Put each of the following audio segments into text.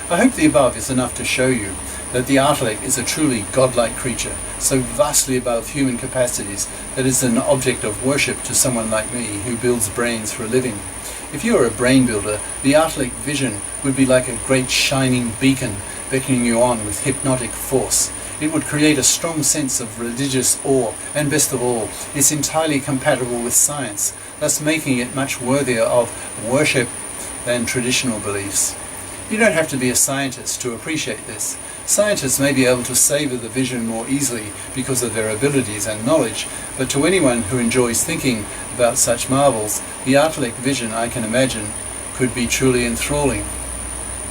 I hope the above is enough to show you that the Artilect is a truly godlike creature, so vastly above human capacities that it is an object of worship to someone like me who builds brains for a living. If you are a brain builder, the Artilect vision would be like a great shining beacon beckoning you on with hypnotic force. It would create a strong sense of religious awe, and best of all, it's entirely compatible with science, thus making it much worthier of worship than traditional beliefs. You don't have to be a scientist to appreciate this. Scientists may be able to savour the vision more easily because of their abilities and knowledge, but to anyone who enjoys thinking about such marvels, the Artilect vision, I can imagine, could be truly enthralling.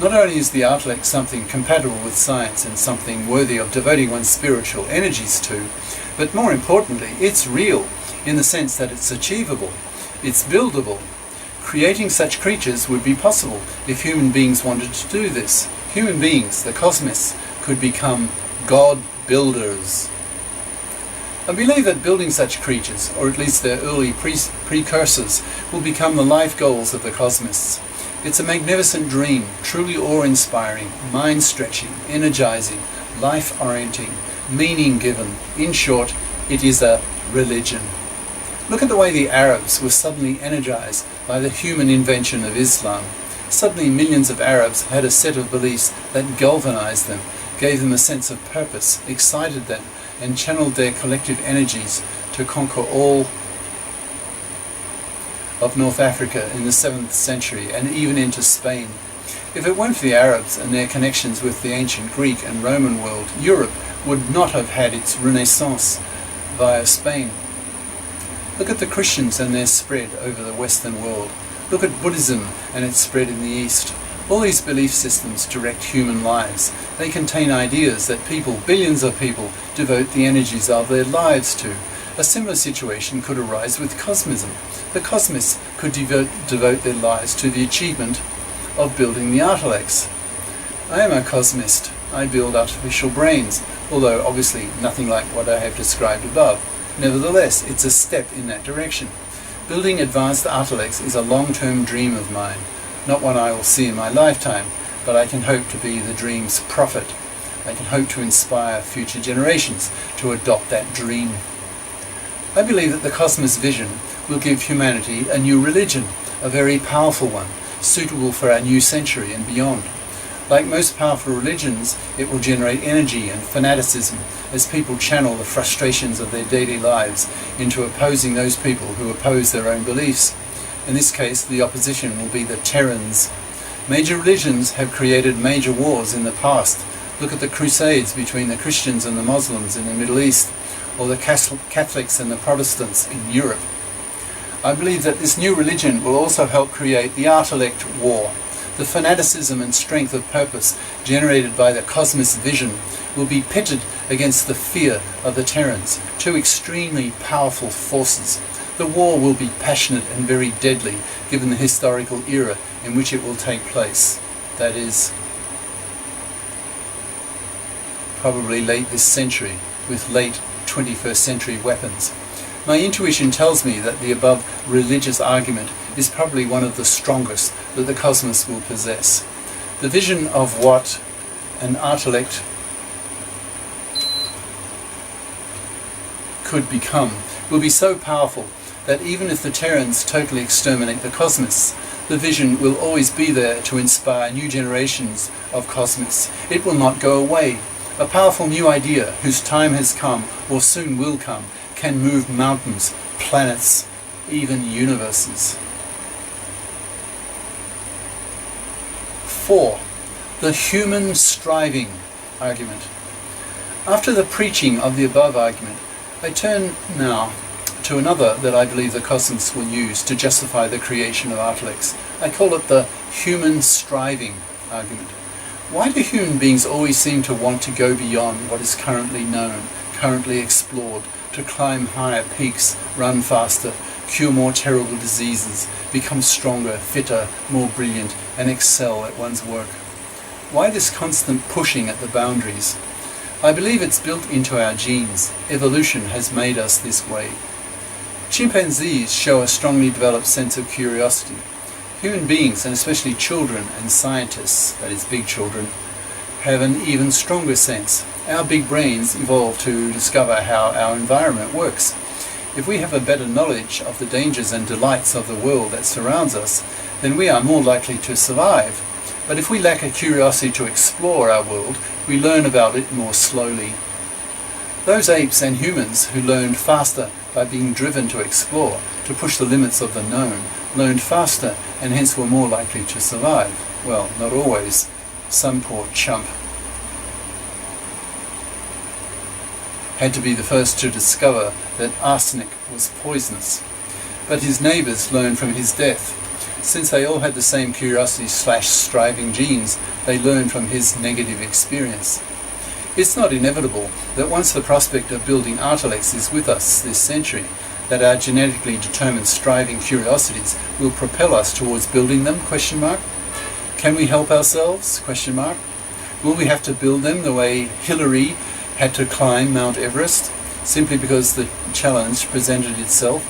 Not only is the Artilect something compatible with science and something worthy of devoting one's spiritual energies to, but more importantly, it's real, in the sense that it's achievable, it's buildable. Creating such creatures would be possible if human beings wanted to do this. Human beings, the Cosmists, could become God builders. I believe that building such creatures, or at least their early precursors, will become the life goals of the Cosmists. It's a magnificent dream, truly awe-inspiring, mind-stretching, energizing, life-orienting, meaning-given. In short, it is a religion. Look at the way the Arabs were suddenly energized by the human invention of Islam. Suddenly millions of Arabs had a set of beliefs that galvanized them, gave them a sense of purpose, excited them, and channeled their collective energies to conquer all of North Africa in the 7th century and even into Spain. If it weren't for the Arabs and their connections with the ancient Greek and Roman world, Europe would not have had its renaissance via Spain. Look at the Christians and their spread over the Western world. Look at Buddhism and its spread in the East. All these belief systems direct human lives. They contain ideas that people, billions of people, devote the energies of their lives to. A similar situation could arise with Cosmism. The Cosmists could devote their lives to the achievement of building the Artilects. I am a Cosmist. I build artificial brains, although obviously nothing like what I have described above. Nevertheless, it's a step in that direction. Building advanced Artilects is a long-term dream of mine, not one I will see in my lifetime, but I can hope to be the dream's prophet. I can hope to inspire future generations to adopt that dream. I believe that the Cosmos vision will give humanity a new religion, a very powerful one, suitable for our new century and beyond. Like most powerful religions, it will generate energy and fanaticism as people channel the frustrations of their daily lives into opposing those people who oppose their own beliefs. In this case, the opposition will be the Terrans. Major religions have created major wars in the past. Look at the Crusades between the Christians and the Muslims in the Middle East, or the Catholics and the Protestants in Europe. I believe that this new religion will also help create the Artilect war. The fanaticism and strength of purpose generated by the Cosmos vision will be pitted against the fear of the Terrans, two extremely powerful forces. The war will be passionate and very deadly, given the historical era in which it will take place. That is, probably late this century, with late 21st century weapons. My intuition tells me that the above religious argument is probably one of the strongest that the Cosmos will possess. The vision of what an Artilect could become will be so powerful that even if the Terrans totally exterminate the Cosmists, the vision will always be there to inspire new generations of Cosmists. It will not go away. A powerful new idea, whose time has come, or soon will come, can move mountains, planets, even universes. 4. The human striving argument. After the preaching of the above argument, I turn now to another that I believe the Cosmists will use to justify the creation of Artilects. I call it the human striving argument. Why do human beings always seem to want to go beyond what is currently known, currently explored, to climb higher peaks, run faster, cure more terrible diseases, become stronger, fitter, more brilliant, and excel at one's work? Why this constant pushing at the boundaries? I believe it's built into our genes. Evolution has made us this way. Chimpanzees show a strongly developed sense of curiosity. Human beings, and especially children and scientists, that is big children, have an even stronger sense. Our big brains evolved to discover how our environment works. If we have a better knowledge of the dangers and delights of the world that surrounds us, then we are more likely to survive. But if we lack a curiosity to explore our world, we learn about it more slowly. Those apes and humans who learned faster by being driven to explore, to push the limits of the known, learned faster and hence were more likely to survive. Well, not always. Some poor chump had to be the first to discover that arsenic was poisonous. But his neighbours learned from his death. Since they all had the same curiosity/striving genes, they learned from his negative experience. It's not inevitable that once the prospect of building Artilects is with us this century, that our genetically determined striving curiosities will propel us towards building them? Can we help ourselves? Will we have to build them the way Hillary had to climb Mount Everest, simply because the challenge presented itself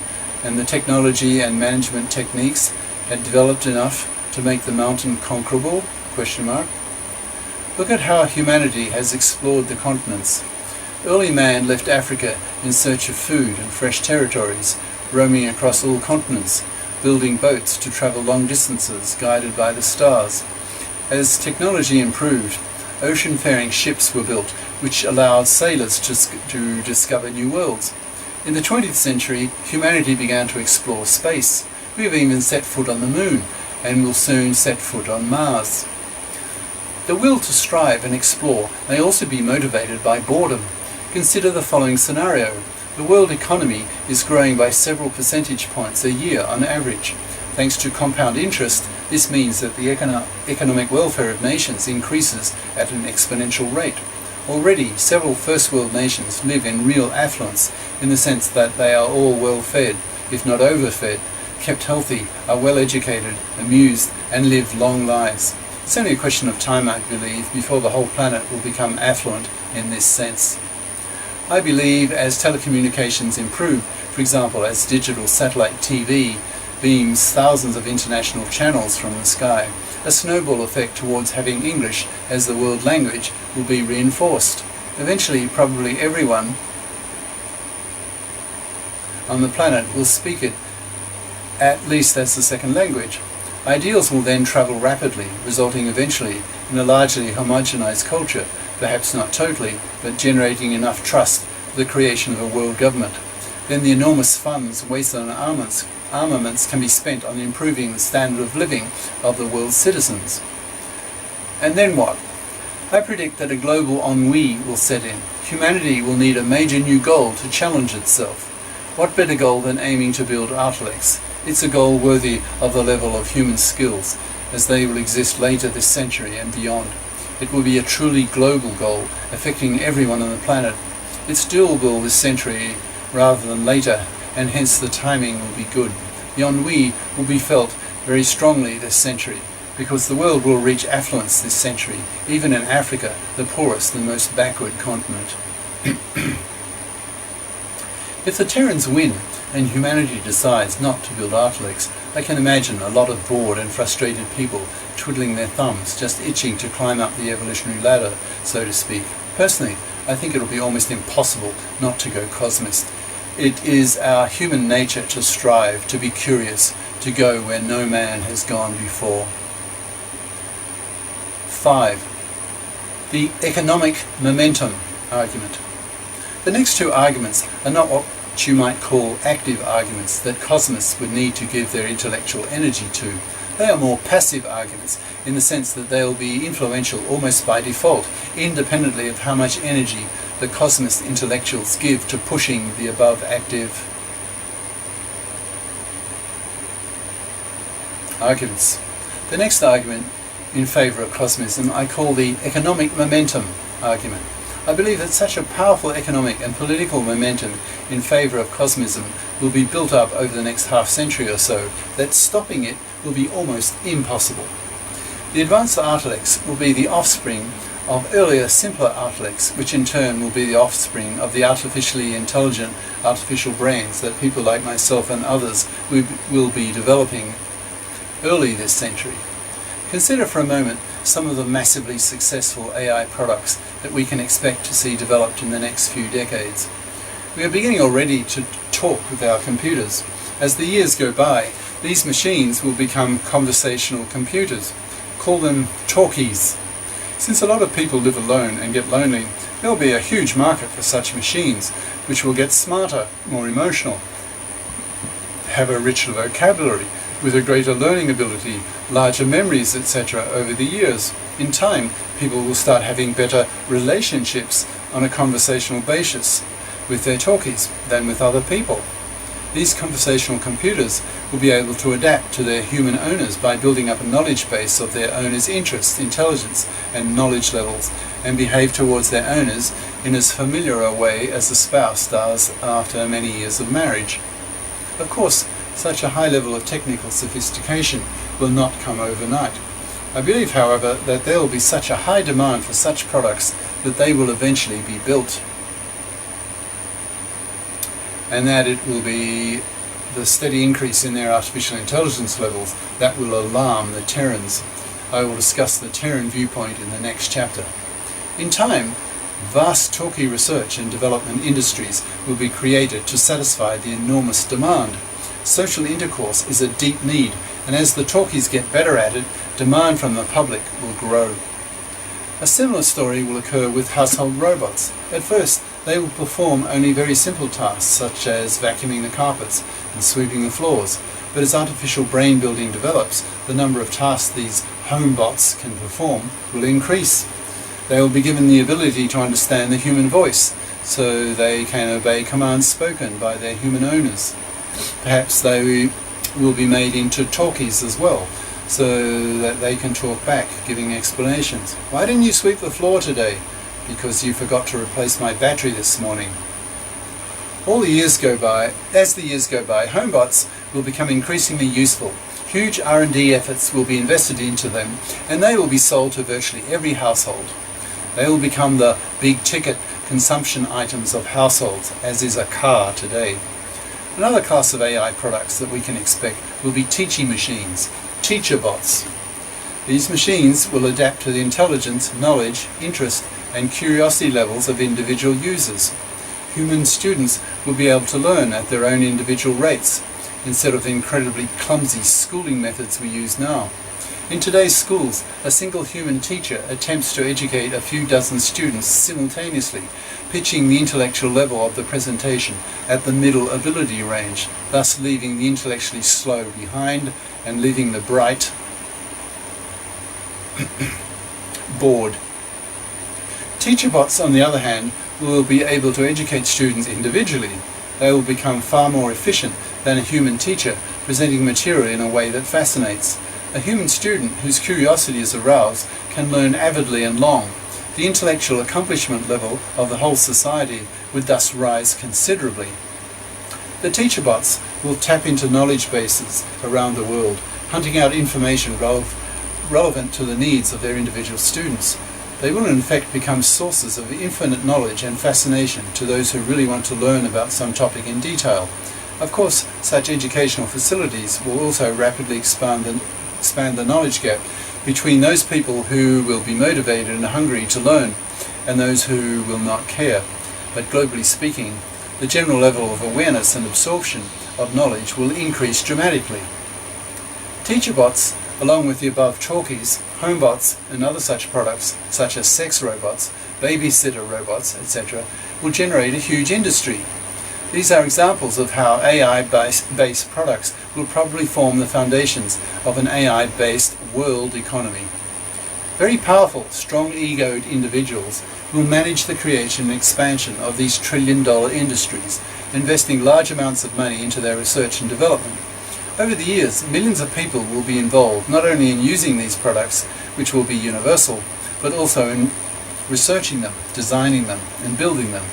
and the technology and management techniques had developed enough to make the mountain conquerable? Look at how humanity has explored the continents. Early man left Africa in search of food and fresh territories, roaming across all continents, building boats to travel long distances, guided by the stars. As technology improved, ocean-faring ships were built, which allowed sailors to discover new worlds. In the 20th century, humanity began to explore space. We have even set foot on the moon, and will soon set foot on Mars. The will to strive and explore may also be motivated by boredom. Consider the following scenario. The world economy is growing by several percentage points a year on average. Thanks to compound interest, this means that the economic welfare of nations increases at an exponential rate. Already, several first world nations live in real affluence, in the sense that they are all well fed, if not overfed, kept healthy, are well educated, amused, and live long lives. It's only a question of time, I believe, before the whole planet will become affluent in this sense. I believe as telecommunications improve, for example as digital satellite TV beams thousands of international channels from the sky, a snowball effect towards having English as the world language will be reinforced. Eventually, probably everyone on the planet will speak it at least as the second language. Ideals will then travel rapidly, resulting eventually in a largely homogenized culture, perhaps not totally, but generating enough trust for the creation of a world government. Then the enormous funds wasted on armaments can be spent on improving the standard of living of the world's citizens. And then what? I predict that a global ennui will set in. Humanity will need a major new goal to challenge itself. What better goal than aiming to build Artilects? It's a goal worthy of the level of human skills, as they will exist later this century and beyond. It will be a truly global goal, affecting everyone on the planet. It's doable this century rather than later, and hence the timing will be good. The ennui will be felt very strongly this century, because the world will reach affluence this century, even in Africa, the poorest and most backward continent. If the Terrans win, and humanity decides not to build Artilects, I can imagine a lot of bored and frustrated people twiddling their thumbs, just itching to climb up the evolutionary ladder, so to speak. Personally, I think it'll be almost impossible not to go Cosmist. It is our human nature to strive, to be curious, to go where no man has gone before. 5. The economic momentum argument. The next two arguments are not what you might call active arguments that Cosmists would need to give their intellectual energy to. They are more passive arguments, in the sense that they will be influential almost by default, independently of how much energy the Cosmist intellectuals give to pushing the above active arguments. The next argument in favour of Cosmism I call the economic momentum argument. I believe that such a powerful economic and political momentum in favour of Cosmism will be built up over the next half-century or so that stopping it will be almost impossible. The advanced Artilects will be the offspring of earlier, simpler Artilects, which in turn will be the offspring of the artificially intelligent artificial brains that people like myself and others will be developing early this century. Consider for a moment some of the massively successful AI products that we can expect to see developed in the next few decades. We are beginning already to talk with our computers. As the years go by, these machines will become conversational computers. Call them talkies. Since a lot of people live alone and get lonely, there will be a huge market for such machines, which will get smarter, more emotional, have a richer vocabulary, with a greater learning ability, larger memories, etc. over the years. In time, people will start having better relationships on a conversational basis with their talkies than with other people. These conversational computers will be able to adapt to their human owners by building up a knowledge base of their owners' interests, intelligence, and knowledge levels, and behave towards their owners in as familiar a way as a spouse does after many years of marriage. Of course, such a high level of technical sophistication will not come overnight. I believe, however, that there will be such a high demand for such products that they will eventually be built, and that it will be the steady increase in their artificial intelligence levels that will alarm the Terrans. I will discuss the Terran viewpoint in the next chapter. In time, vast talkie research and development industries will be created to satisfy the enormous demand. Social intercourse is a deep need, and as the talkies get better at it, demand from the public will grow. A similar story will occur with household robots. At first, they will perform only very simple tasks such as vacuuming the carpets and sweeping the floors, but as artificial brain building develops, the number of tasks these homebots can perform will increase. They will be given the ability to understand the human voice, so they can obey commands spoken by their human owners. Perhaps they will be made into talkies as well, so that they can talk back, giving explanations. Why didn't you sweep the floor today? Because you forgot to replace my battery this morning. As the years go by, homebots will become increasingly useful. Huge R&D efforts will be invested into them, and they will be sold to virtually every household. They will become the big-ticket consumption items of households, as is a car today. Another class of AI products that we can expect will be teaching machines, teacher bots. These machines will adapt to the intelligence, knowledge, interest, and curiosity levels of individual users. Human students will be able to learn at their own individual rates, instead of the incredibly clumsy schooling methods we use now. In today's schools, a single human teacher attempts to educate a few dozen students simultaneously, pitching the intellectual level of the presentation at the middle ability range, thus leaving the intellectually slow behind and leaving the bright bored. Teacher bots, on the other hand, will be able to educate students individually. They will become far more efficient than a human teacher, presenting material in a way that fascinates. A human student whose curiosity is aroused can learn avidly and long. The intellectual accomplishment level of the whole society would thus rise considerably. The teacher bots will tap into knowledge bases around the world, hunting out information relevant to the needs of their individual students. They will in fact become sources of infinite knowledge and fascination to those who really want to learn about some topic in detail. Of course, such educational facilities will also rapidly expand the knowledge gap between those people who will be motivated and hungry to learn and those who will not care. But globally speaking, the general level of awareness and absorption of knowledge will increase dramatically. Teacher bots, along with the above talkies, homebots, and other such products, such as sex robots, babysitter robots, etc., will generate a huge industry. These are examples of how AI-based products will probably form the foundations of an AI-based world economy. Very powerful, strong-egoed individuals will manage the creation and expansion of these trillion-dollar industries, investing large amounts of money into their research and development. Over the years, millions of people will be involved not only in using these products, which will be universal, but also in researching them, designing them, and building them.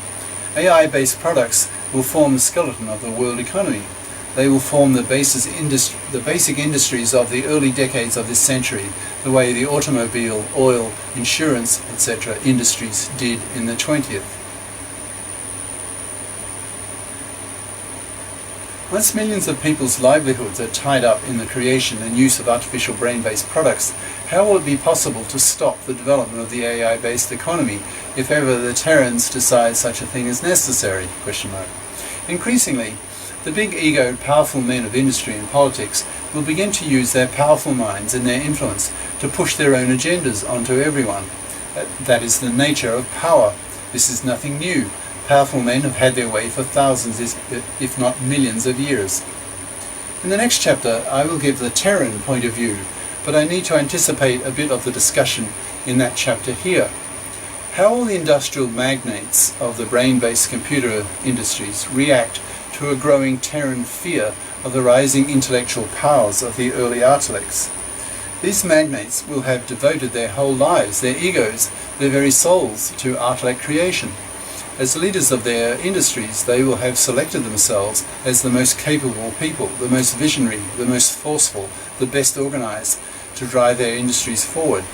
AI-based products will form the skeleton of the world economy. They will form the basic industries of the early decades of this century, the way the automobile, oil, insurance, etc. industries did in the 20th. Once millions of people's livelihoods are tied up in the creation and use of artificial brain-based products, how will it be possible to stop the development of the AI-based economy if ever the Terrans decide such a thing is necessary? Increasingly, the big egoed powerful men of industry and politics will begin to use their powerful minds and their influence to push their own agendas onto everyone. That is the nature of power. This is nothing new. Powerful men have had their way for thousands, if not millions of years. In the next chapter, I will give the Terran point of view, but I need to anticipate a bit of the discussion in that chapter here. How will the industrial magnates of the brain-based computer industries react to a growing Terran fear of the rising intellectual powers of the early Artilects? These magnates will have devoted their whole lives, their egos, their very souls to Artilect creation. As leaders of their industries, they will have selected themselves as the most capable people, the most visionary, the most forceful, the best organized to drive their industries forward.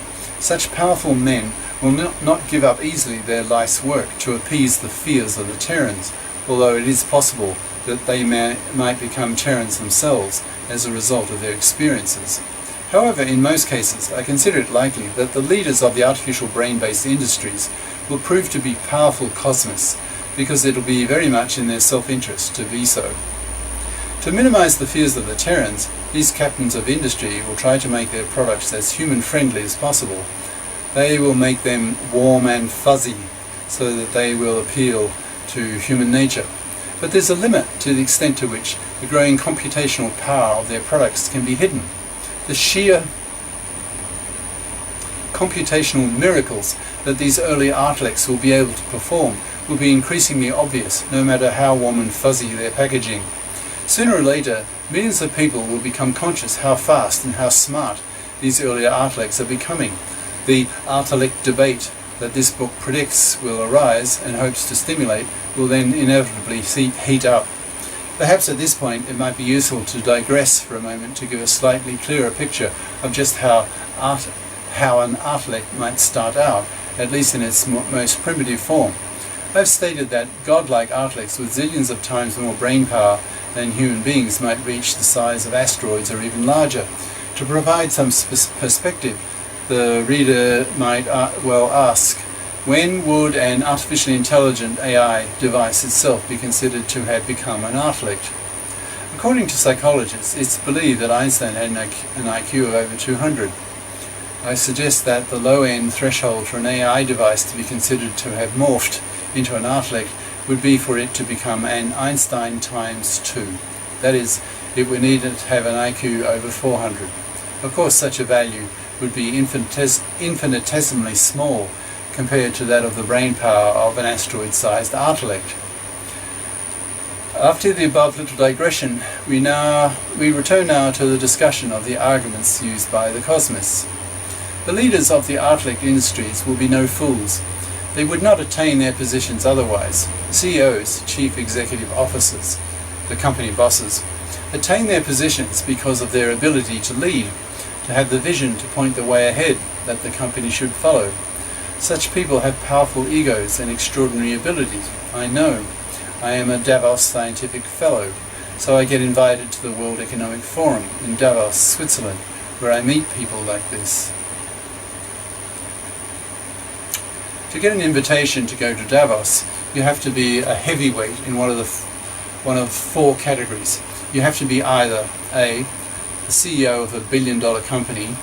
Such powerful men will not give up easily their life's work to appease the fears of the Terrans, although it is possible that they might become Terrans themselves as a result of their experiences. However, in most cases, I consider it likely that the leaders of the artificial brain-based industries will prove to be powerful Cosmists, because it will be very much in their self-interest to be so. To minimize the fears of the Terrans, these captains of industry will try to make their products as human-friendly as possible. They will make them warm and fuzzy, so that they will appeal to human nature. But there's a limit to the extent to which the growing computational power of their products can be hidden. The sheer computational miracles that these early Artilects will be able to perform will be increasingly obvious, no matter how warm and fuzzy their packaging. Sooner or later, millions of people will become conscious how fast and how smart these earlier Artilects are becoming. The Artilect debate that this book predicts will arise and hopes to stimulate will then inevitably heat up. Perhaps at this point it might be useful to digress for a moment to give a slightly clearer picture of just how an Artilect might start out, at least in its most primitive form. I've stated that godlike Artilects with zillions of times more brain power than human beings might reach the size of asteroids or even larger. To provide some perspective, the reader might well ask, when would an artificially intelligent AI device itself be considered to have become an Artilect? According to psychologists, it's believed that Einstein had an IQ of over 200. I suggest that the low-end threshold for an AI device to be considered to have morphed into an Artilect would be for it to become an Einstein times 2. That is, it would need to have an IQ over 400. Of course, such a value would be infinitesimally small compared to that of the brain power of an asteroid-sized Artilect. After the above little digression, we return now to the discussion of the arguments used by the Cosmists. The leaders of the Artilect industries will be no fools. They would not attain their positions otherwise. CEOs, chief executive officers, the company bosses, attain their positions because of their ability to lead, to have the vision to point the way ahead that the company should follow. Such people have powerful egos and extraordinary abilities. I know. I am a Davos scientific fellow, so I get invited to the World Economic Forum in Davos, Switzerland, where I meet people like this. To get an invitation to go to Davos, you have to be a heavyweight in one of four categories. You have to be either A, the CEO of a billion-dollar company,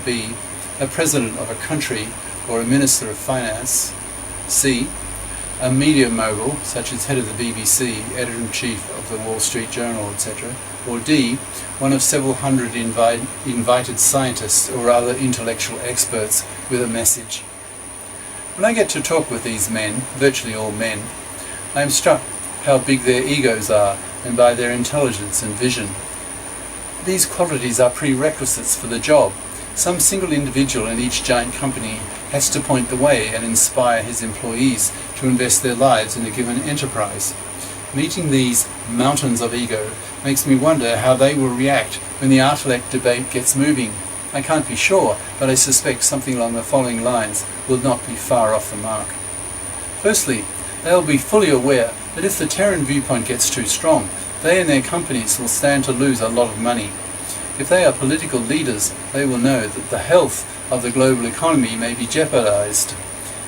B, a president of a country or a minister of finance, C, a media mogul, such as head of the BBC, editor-in-chief of the Wall Street Journal, etc., or D, one of several hundred invited scientists or other intellectual experts with a message. When I get to talk with these men, virtually all men, I am struck how big their egos are and by their intelligence and vision. These qualities are prerequisites for the job. Some single individual in each giant company has to point the way and inspire his employees to invest their lives in a given enterprise. Meeting these mountains of ego makes me wonder how they will react when the Artilect debate gets moving. I can't be sure, but I suspect something along the following lines will not be far off the mark. Firstly, they will be fully aware that if the Terran viewpoint gets too strong, they and their companies will stand to lose a lot of money. If they are political leaders, they will know that the health of the global economy may be jeopardized.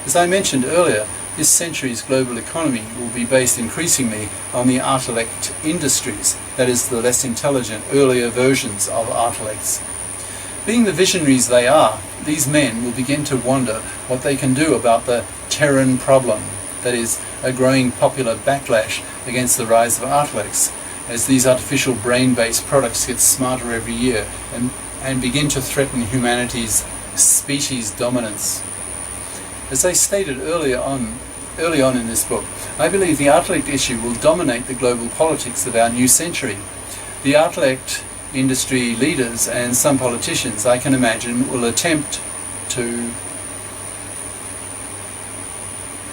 As I mentioned earlier, this century's global economy will be based increasingly on the Artilect industries, that is, the less intelligent, earlier versions of Artilects. Being the visionaries they are, these men will begin to wonder what they can do about the Terran problem, that is, a growing popular backlash against the rise of Artilects, as these artificial brain-based products get smarter every year and begin to threaten humanity's species dominance. As I stated early on in this book, I believe the Artilect issue will dominate the global politics of our new century. The Artilect industry leaders and some politicians, I can imagine, will attempt to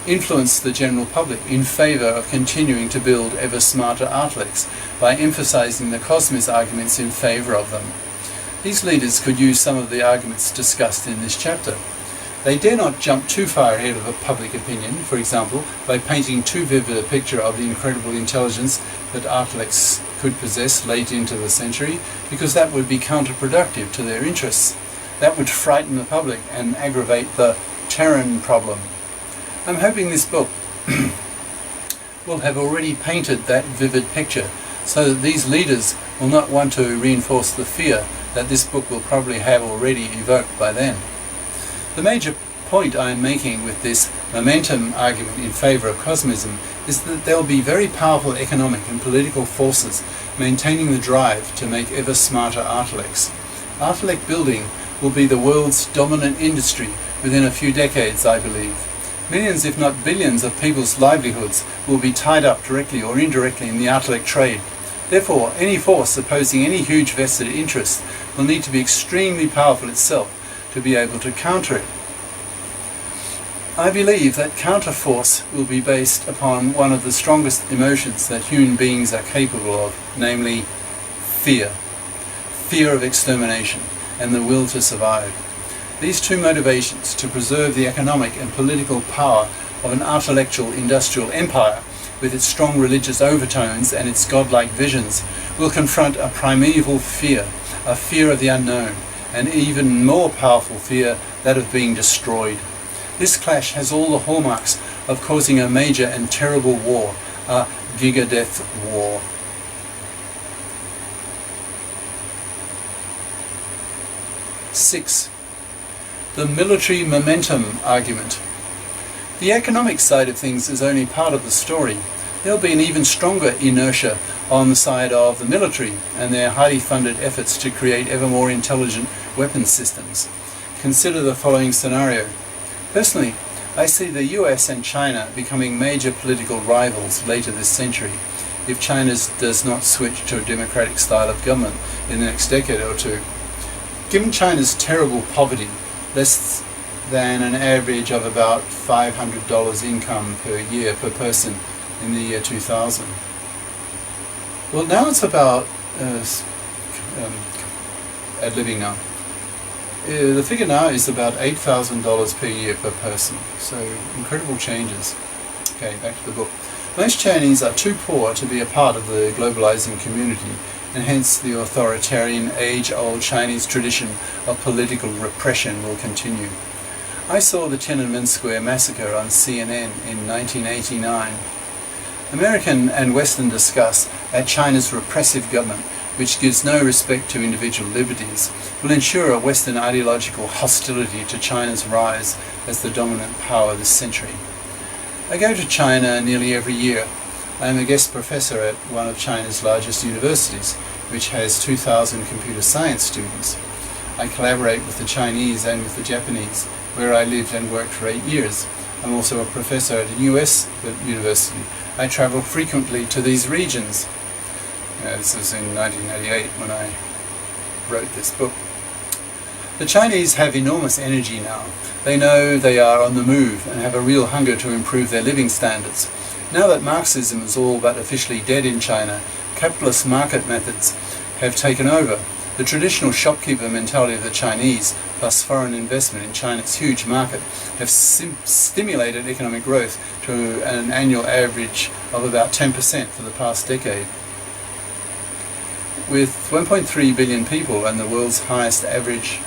influence the general public in favour of continuing to build ever smarter Artilects by emphasising the Cosmists arguments in favour of them. These leaders could use some of the arguments discussed in this chapter. They dare not jump too far ahead of a public opinion, for example, by painting too vivid a picture of the incredible intelligence that Artilects could possess late into the century, because that would be counterproductive to their interests. That would frighten the public and aggravate the Terran problem. I'm hoping this book will have already painted that vivid picture, so that these leaders will not want to reinforce the fear that this book will probably have already evoked by then. The major point I am making with this momentum argument in favour of Cosmism is that there will be very powerful economic and political forces maintaining the drive to make ever smarter Artilects. Artilect building will be the world's dominant industry within a few decades, I believe. Millions, if not billions, of people's livelihoods will be tied up directly or indirectly in the Artilect trade. Therefore, any force opposing any huge vested interest will need to be extremely powerful itself to be able to counter it. I believe that counterforce will be based upon one of the strongest emotions that human beings are capable of, namely fear. Fear of extermination and the will to survive. These two motivations, to preserve the economic and political power of an artilectual industrial empire with its strong religious overtones and its godlike visions, will confront a primeval fear, a fear of the unknown, an even more powerful fear, that of being destroyed. This clash has all the hallmarks of causing a major and terrible war, a gigadeath war. Six, the military momentum argument. The economic side of things is only part of the story. There will be an even stronger inertia on the side of the military and their highly funded efforts to create ever more intelligent weapons systems. Consider the following scenario. Personally, I see the US and China becoming major political rivals later this century if China does not switch to a democratic style of government in the next decade or two. Given China's terrible poverty, less than an average of about $500 income per year per person in the year 2000. Well, now it's about at living now. The figure now is about $8,000 per year per person, so incredible changes. Okay, back to the book. Most Chinese are too poor to be a part of the globalizing community, and hence the authoritarian, age-old Chinese tradition of political repression will continue. I saw the Tiananmen Square massacre on CNN in 1989. American and Western discuss that China's repressive government, which gives no respect to individual liberties, will ensure a Western ideological hostility to China's rise as the dominant power this century. I go to China nearly every year. I am a guest professor at one of China's largest universities, which has 2,000 computer science students. I collaborate with the Chinese and with the Japanese, where I lived and worked for 8 years. I'm also a professor at a US university. I travel frequently to these regions. This was in 1988 when I wrote this book. The Chinese have enormous energy now. They know they are on the move and have a real hunger to improve their living standards. Now that Marxism is all but officially dead in China, capitalist market methods have taken over. The traditional shopkeeper mentality of the Chinese, plus foreign investment in China's huge market, have stimulated economic growth to an annual average of about 10% for the past decade. With 1.3 billion people and the world's highest average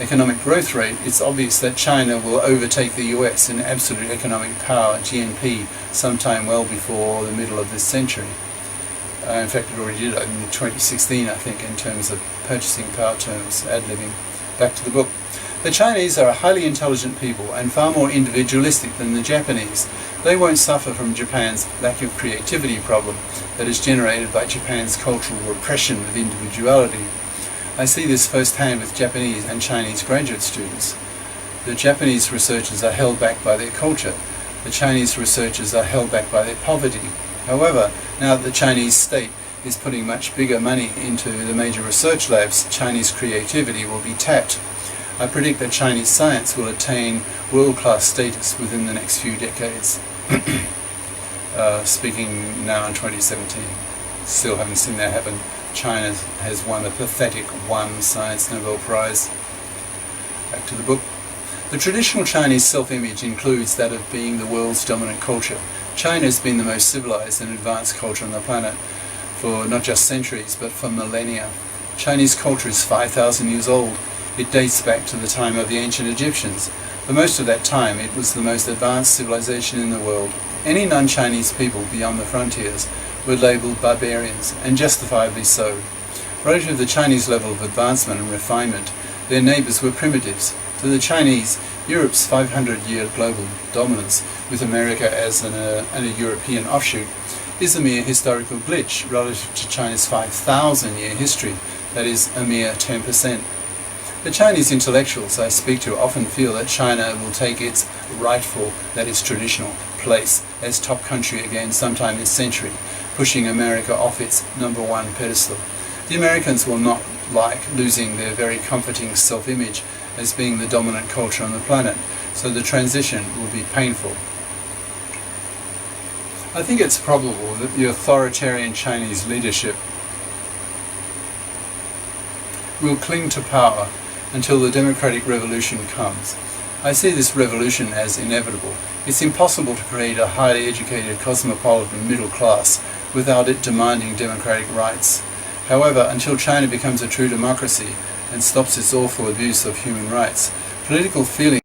economic growth rate, it's obvious that China will overtake the US in absolute economic power, GNP, sometime well before the middle of this century. In fact, it already did in 2016, I think, in terms of purchasing power terms, ad-libbing. Back to the book. The Chinese are a highly intelligent people and far more individualistic than the Japanese. They won't suffer from Japan's lack of creativity problem that is generated by Japan's cultural repression of individuality. I see this firsthand with Japanese and Chinese graduate students. The Japanese researchers are held back by their culture. The Chinese researchers are held back by their poverty. However, now that the Chinese state is putting much bigger money into the major research labs, Chinese creativity will be tapped. I predict that Chinese science will attain world-class status within the next few decades. Speaking now in 2017. Still haven't seen that happen. China has won a pathetic one Science Nobel Prize. Back to the book. The traditional Chinese self-image includes that of being the world's dominant culture. China has been the most civilized and advanced culture on the planet for not just centuries, but for millennia. Chinese culture is 5,000 years old. It dates back to the time of the ancient Egyptians. For most of that time, it was the most advanced civilization in the world. Any non-Chinese people beyond the frontiers were labelled barbarians, and justifiably so. Relative to the Chinese level of advancement and refinement, their neighbours were primitives. To the Chinese, Europe's 500-year global dominance, with America as a European offshoot, is a mere historical glitch relative to China's 5,000-year history, that is, a mere 10%. The Chinese intellectuals I speak to often feel that China will take its rightful, that is traditional, place as top country again sometime this century, pushing America off its number one pedestal. The Americans will not like losing their very comforting self-image as being the dominant culture on the planet, so the transition will be painful. I think it's probable that the authoritarian Chinese leadership will cling to power until the democratic revolution comes. I see this revolution as inevitable. It's impossible to create a highly educated cosmopolitan middle class without it demanding democratic rights. However, until China becomes a true democracy and stops its awful abuse of human rights, political feeling